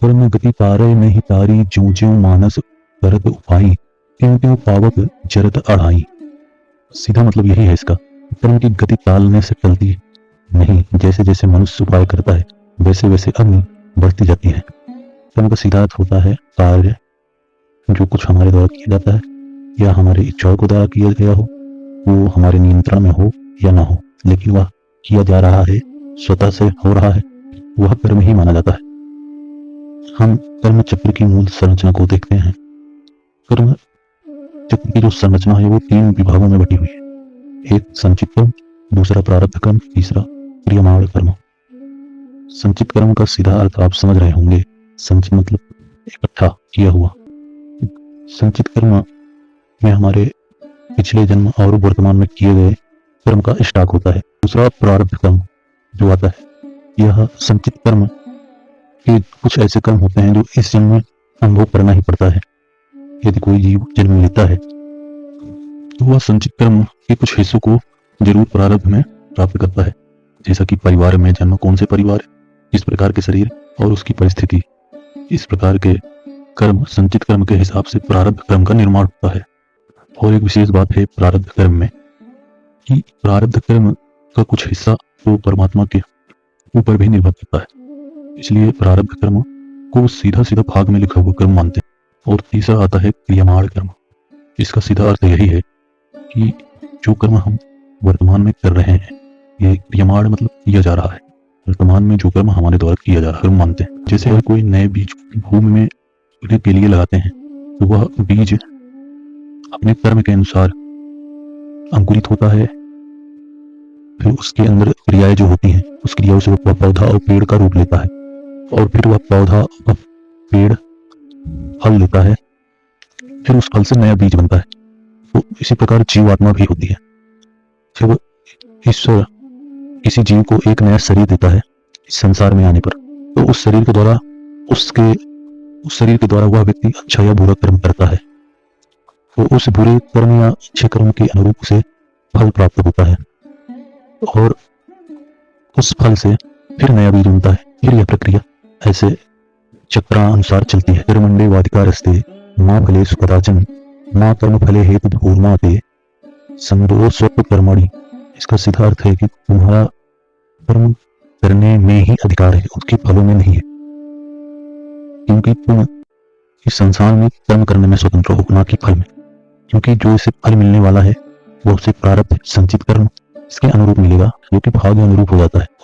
कर्म गति पारय नहीं तारी ज्यों ज्यों मानस करत उपाई त्यों त्यों पावक जरत अढ़ाई। सीधा मतलब यही है इसका। कर्म की गति टालने से टलती नहीं, जैसे जैसे मनुष्य उपाय करता है वैसे वैसे अग्नि बढ़ती जाती है। कर्म का सीधा अर्थ होता है कार्य जो कुछ हमारे द्वारा किया जाता है या हमारी इच्छाओं को द्वारा किया गया हो, वो हमारे नियंत्रण में हो या ना हो, लेकिन वह किया जा रहा है, स्वतः से हो रहा है, वह कर्म ही माना जाता है। हम कर्म चक्र की मूल संरचना को देखते हैं। कर्म चक्र की जो संरचना है वो 3 विभागों में बटी हुई है। एक संचित कर्म, दूसरा प्रारब्ध कर्म, तीसरा क्रियमाण कर्म। संचित कर्म का सीधा अर्थ आप समझ रहे होंगे। संचित मतलब इकट्ठा किया हुआ। संचित कर्म में हमारे पिछले जन्म और वर्तमान में किए गए कर्म का स्टॉक होता है। दूसरा प्रारब्ध कर्म जो आता है, यह संचित कर्म के कुछ ऐसे कर्म होते हैं जो इस जन्म में अनुभव करना ही पड़ता है। यदि कोई जीव जन्म लेता है तो वह संचित कर्म के कुछ हिस्सों को जरूर प्रारब्ध में प्राप्त करता है, जैसा कि परिवार में जन्म, कौन से परिवार, किस प्रकार के शरीर और उसकी परिस्थिति, इस प्रकार के कर्म संचित कर्म के हिसाब से प्रारब्ध कर्म का निर्माण होता है। और एक विशेष बात है प्रारब्ध कर्म में कि प्रारब्ध कर्म का कुछ हिस्सा तो परमात्मा के ऊपर भी निर्भर करता है, इसलिए प्रारब्ध कर्म को सीधा सीधा भाग में लिखा हुआ कर्म मानते हैं। और तीसरा आता है क्रियमाण कर्म। इसका सीधा अर्थ यही है कि जो कर्म हम वर्तमान में कर रहे हैं, ये क्रियमाण मतलब किया जा रहा है, वर्तमान में जो कर्म हमारे द्वारा किया जा रहा है कर्म मानते हैं। जैसे अगर कोई नए बीज भूमि में के लिए लगाते हैं तो वह बीज अपने कर्म के अनुसार अंकुरित होता है, फिर उसके अंदर क्रियाएं जो होती हैं उस क्रियाओं से वह पौधा और पेड़ का रूप लेता है, और फिर वह पौधा और पेड़ फल लेता है, फिर उस फल से नया बीज बनता है। तो इसी प्रकार जीवात्मा भी होती है। जब ईश्वर किसी जीव को एक नया शरीर देता है इस संसार में आने पर, तो उस शरीर के द्वारा उस शरीर के द्वारा वह व्यक्ति अच्छा या बुरा कर्म करता है, तो उस बुरे कर्म या अच्छे कर्म के अनुरूप उसे फल प्राप्त होता है, और उस फल से फिर नया बीज बनता है। फिर यह प्रक्रिया ऐसे चक्रानुसार चलती है। कर्मण्डे वाधिकारस्ते मां फलेषु कदाचन मां कर्म फले हेतु भूर्मा ते संदो स्वप्न कर्मणि। इसका सीधा अर्थ है कि तुम्हारा कर्म करने में ही अधिकार है, उसके फलों में नहीं है, क्योंकि तुम इस संसार में कर्म करने में स्वतंत्र हो, ना कि फल में। क्योंकि जो इसे फल मिलने वाला है वो उसे प्रारब्ध संचित कर्म इसके अनुरूप मिलेगा, जो कि भाग्य अनुरूप हो जाता है।